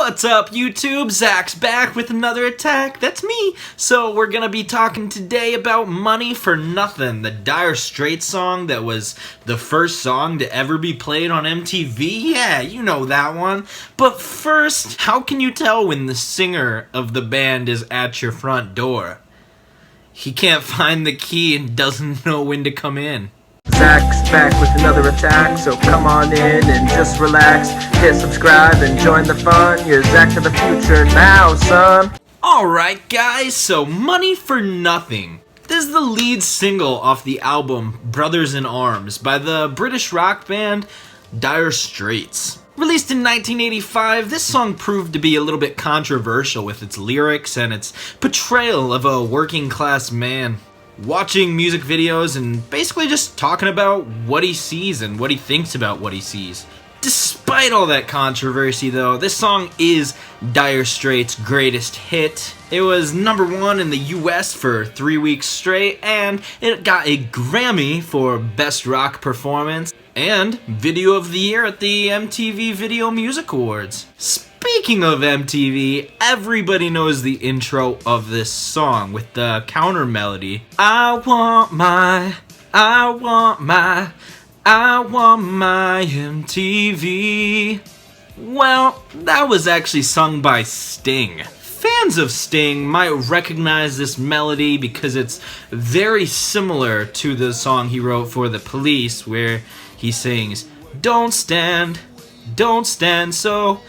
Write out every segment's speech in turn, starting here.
What's up, YouTube? Zach's back with another attack. That's me. So we're gonna be talking today about Money for Nothing, the Dire Straits song that was the first song to ever be played on MTV. Yeah, you know that one. But first, how can you tell when the singer of the band is at your front door? He can't find the key and doesn't know when to come in. Zach's back with another attack, so come on in and just relax. Hit subscribe and join the fun. You're Zach to the future now, son. Alright guys, so Money for Nothing. This is the lead single off the album Brothers in Arms by the British rock band Dire Straits. Released in 1985, this song proved to be a little bit controversial with its lyrics and its portrayal of a working class man watching music videos and basically just talking about what he sees and what he thinks about what he sees. Despite all that controversy though, this song is Dire Straits' greatest hit. It was #1 in the US for 3 weeks straight, and it got a Grammy for Best Rock Performance and Video of the Year at the MTV Video Music Awards. Speaking of MTV, everybody knows the intro of this song with the counter melody. I want my MTV. Well, that was actually sung by Sting. Fans of Sting might recognize this melody because it's very similar to the song he wrote for The Police, where he sings, don't stand so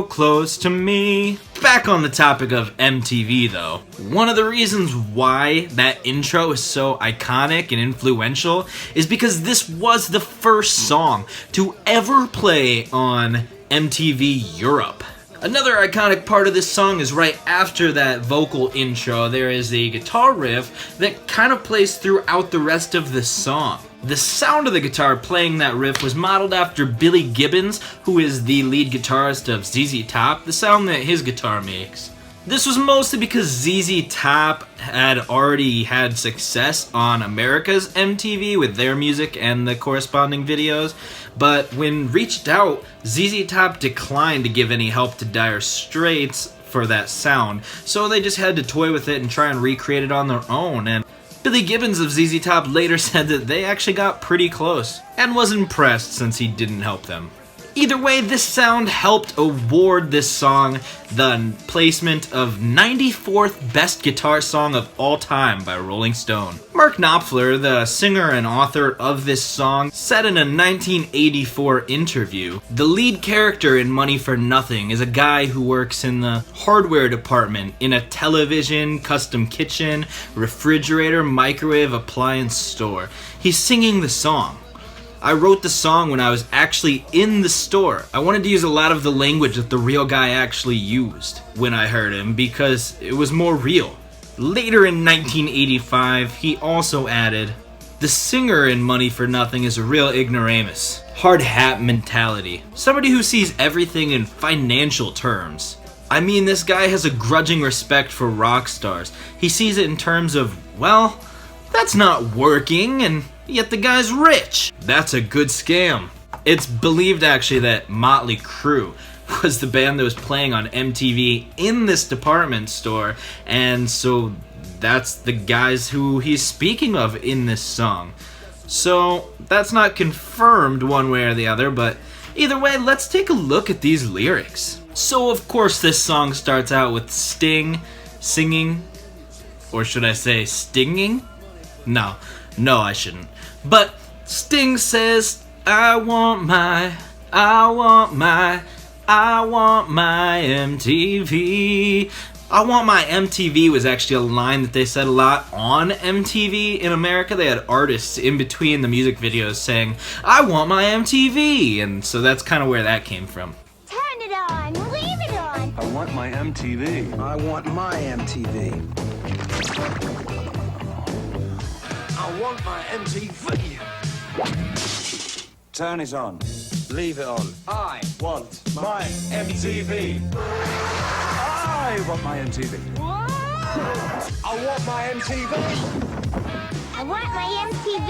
close to me. Back on the topic of MTV though, one of the reasons why that intro is so iconic and influential is because this was the first song to ever play on MTV Europe. Another iconic part of this song is right after that vocal intro, there is a guitar riff that kind of plays throughout the rest of the song. The sound of the guitar playing that riff was modeled after Billy Gibbons, who is the lead guitarist of ZZ Top, the sound that his guitar makes. This was mostly because ZZ Top had already had success on America's MTV with their music and the corresponding videos, but when reached out, ZZ Top declined to give any help to Dire Straits for that sound, so they just had to toy with it and try and recreate it on their own. And Billy Gibbons of ZZ Top later said that they actually got pretty close, and was impressed since he didn't help them. Either way, this sound helped award this song the placement of 94th Best Guitar Song of All Time by Rolling Stone. Mark Knopfler, the singer and author of this song, said in a 1984 interview, the lead character in Money for Nothing is a guy who works in the hardware department in a television, custom kitchen, refrigerator, microwave, appliance store. He's singing the song. I wrote the song when I was actually in the store. I wanted to use a lot of the language that the real guy actually used when I heard him because it was more real. Later in 1985, he also added, the singer in Money for Nothing is a real ignoramus. Hard hat mentality. Somebody who sees everything in financial terms. I mean, this guy has a grudging respect for rock stars. He sees it in terms of, well, that's not working, and yet the guy's rich. That's a good scam. It's believed actually that Motley Crue was the band that was playing on MTV in this department store, and so that's the guys who he's speaking of in this song. So that's not confirmed one way or the other, but either way, let's take a look at these lyrics. So of course this song starts out with Sting singing, or should I say stinging? No, I shouldn't. But Sting says, I want my MTV. I want my MTV was actually a line that they said a lot on MTV in America. They had artists in between the music videos saying, I want my MTV. And so that's kind of where that came from. Turn it on, leave it on. I want my MTV. I want my MTV. I want my MTV. Turn it on. Leave it on. I want my MTV. I want my MTV. I want my MTV. I want my MTV.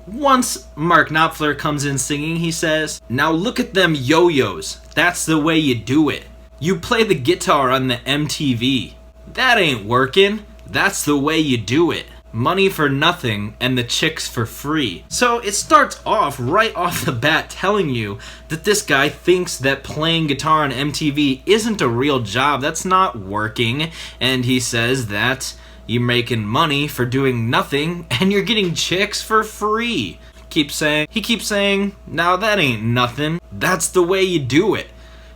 Once Mark Knopfler comes in singing, he says, "Now look at them yo-yos. That's the way you do it. You play the guitar on the MTV. That ain't working. That's the way you do it. Money for nothing and the chicks for free." So it starts off right off the bat telling you that this guy thinks that playing guitar on MTV isn't a real job. That's not working. And he says that you're making money for doing nothing and you're getting chicks for free. He keeps saying, "Now that ain't nothing. That's the way you do it."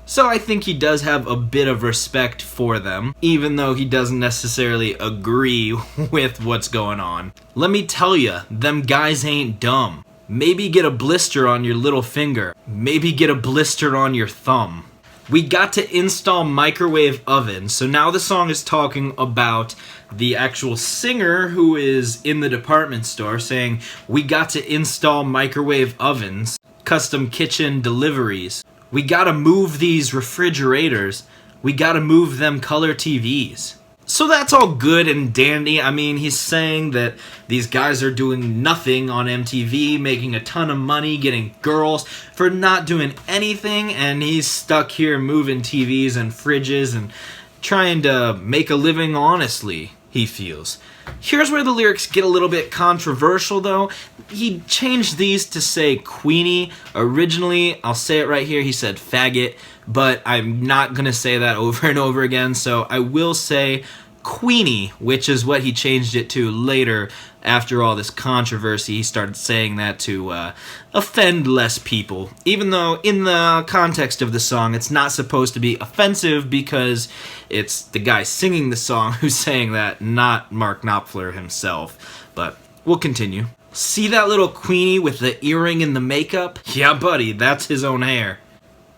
So I think he does have a bit of respect for them, even though he doesn't necessarily agree with what's going on. Let me tell ya, them guys ain't dumb. Maybe get a blister on your little finger. Maybe get a blister on your thumb. We got to install microwave ovens. So now the song is talking about the actual singer who is in the department store saying, "We got to install microwave ovens, custom kitchen deliveries. We gotta move these refrigerators. We gotta move them color TVs." So that's all good and dandy. I mean, he's saying that these guys are doing nothing on MTV, making a ton of money, getting girls for not doing anything, and he's stuck here moving TVs and fridges and trying to make a living honestly, he feels. Here's where the lyrics get a little bit controversial, though. He changed these to say Queenie. Originally, I'll say it right here, he said faggot, but I'm not going to say that over and over again, so I will say Queenie, which is what he changed it to later. After all this controversy, he started saying that to offend less people. Even though in the context of the song, it's not supposed to be offensive because it's the guy singing the song who's saying that, not Mark Knopfler himself. But we'll continue. "See that little Queenie with the earring and the makeup? Yeah, buddy, that's his own hair.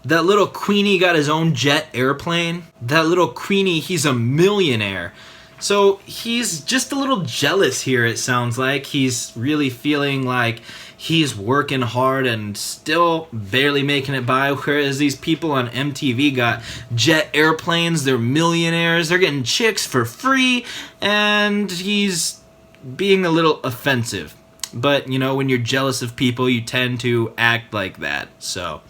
That little Queenie got his own jet airplane. That little Queenie, he's a millionaire." So he's just a little jealous here, it sounds like. He's really feeling like he's working hard and still barely making it by, whereas these people on MTV got jet airplanes, they're millionaires, they're getting chicks for free, and he's being a little offensive. But, you know, when you're jealous of people, you tend to act like that, so...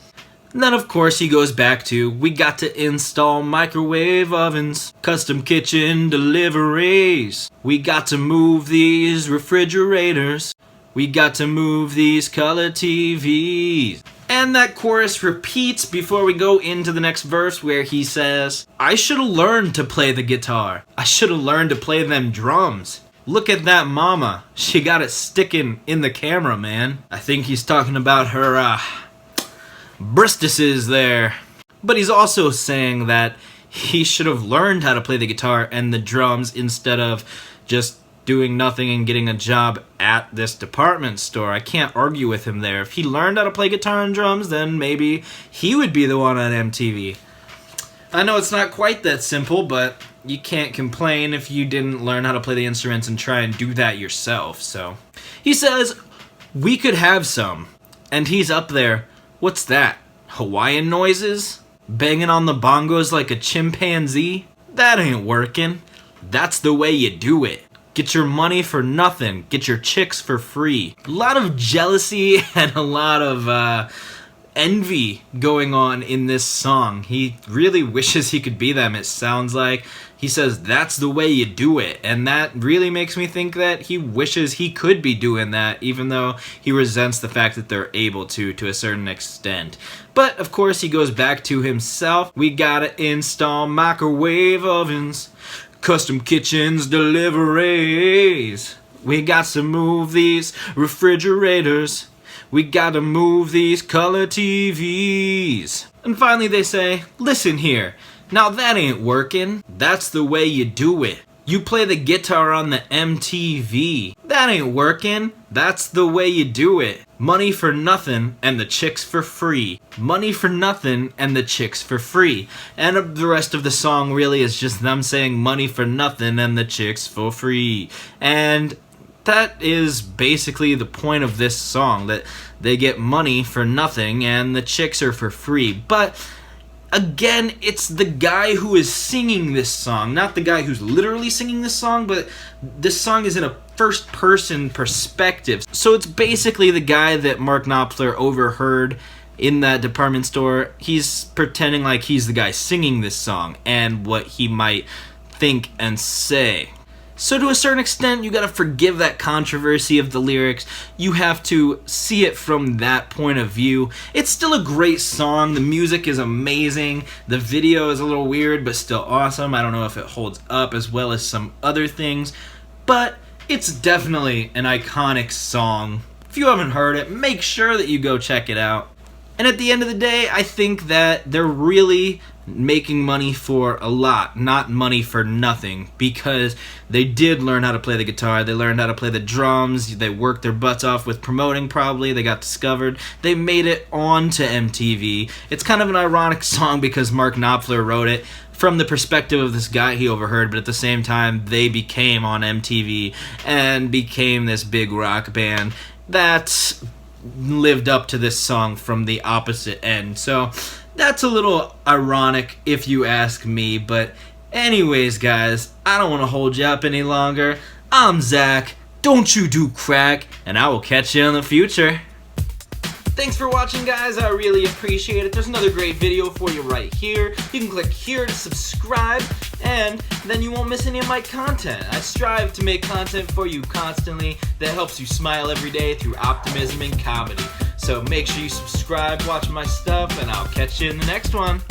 And then, of course, he goes back to, "We got to install microwave ovens, custom kitchen deliveries. We got to move these refrigerators. We got to move these color TVs." And that chorus repeats before we go into the next verse where he says, "I should have learned to play the guitar. I should have learned to play them drums. Look at that mama. She got it sticking in the camera, man." I think he's talking about her, bristises there. But he's also saying that he should have learned how to play the guitar and the drums instead of just doing nothing and getting a job at this department store. I can't argue with him there. If he learned how to play guitar and drums, then maybe he would be the one on MTV. I know it's not quite that simple, but you can't complain if you didn't learn how to play the instruments and try and do that yourself. So he says, "We could have some." And he's up there. What's that? Hawaiian noises? Banging on the bongos like a chimpanzee? That ain't working. That's the way you do it. Get your money for nothing. Get your chicks for free. A lot of jealousy and a lot of envy going on in this song. He really wishes he could be them, it sounds like. He says, "That's the way you do it." And that really makes me think that he wishes he could be doing that, even though he resents the fact that they're able to a certain extent. But, of course, he goes back to himself. "We gotta install microwave ovens, custom kitchens deliveries. We got to move these refrigerators. We gotta move these color TVs." And finally they say, "Listen here. Now that ain't working. That's the way you do it. You play the guitar on the MTV. That ain't working. That's the way you do it. Money for nothing and the chicks for free. Money for nothing and the chicks for free." And the rest of the song really is just them saying money for nothing and the chicks for free. And that is basically the point of this song, that they get money for nothing and the chicks are for free. But again, it's the guy who is singing this song, not the guy who's literally singing this song, but this song is in a first-person perspective. So it's basically the guy that Mark Knopfler overheard in that department store. He's pretending like he's the guy singing this song and what he might think and say. So to a certain extent, you gotta forgive that controversy of the lyrics. You have to see it from that point of view. It's still a great song. The music is amazing. The video is a little weird, but still awesome. I don't know if it holds up as well as some other things, but it's definitely an iconic song. If you haven't heard it, make sure that you go check it out. And at the end of the day, I think that they're really making money for a lot, not money for nothing, because they did learn how to play the guitar, they learned how to play the drums, they worked their butts off with promoting probably, they got discovered, they made it onto MTV. It's kind of an ironic song because Mark Knopfler wrote it from the perspective of this guy he overheard, but at the same time, they became on MTV and became this big rock band that lived up to this song from the opposite end. So that's a little ironic if you ask me, but anyways guys, I don't want to hold you up any longer. I'm Zach, don't you do crack, and I will catch you in the future. Thanks for watching guys, I really appreciate it. There's another great video for you right here. You can click here to subscribe, and then you won't miss any of my content. I strive to make content for you constantly that helps you smile every day through optimism and comedy. So make sure you subscribe, watch my stuff, and I'll catch you in the next one.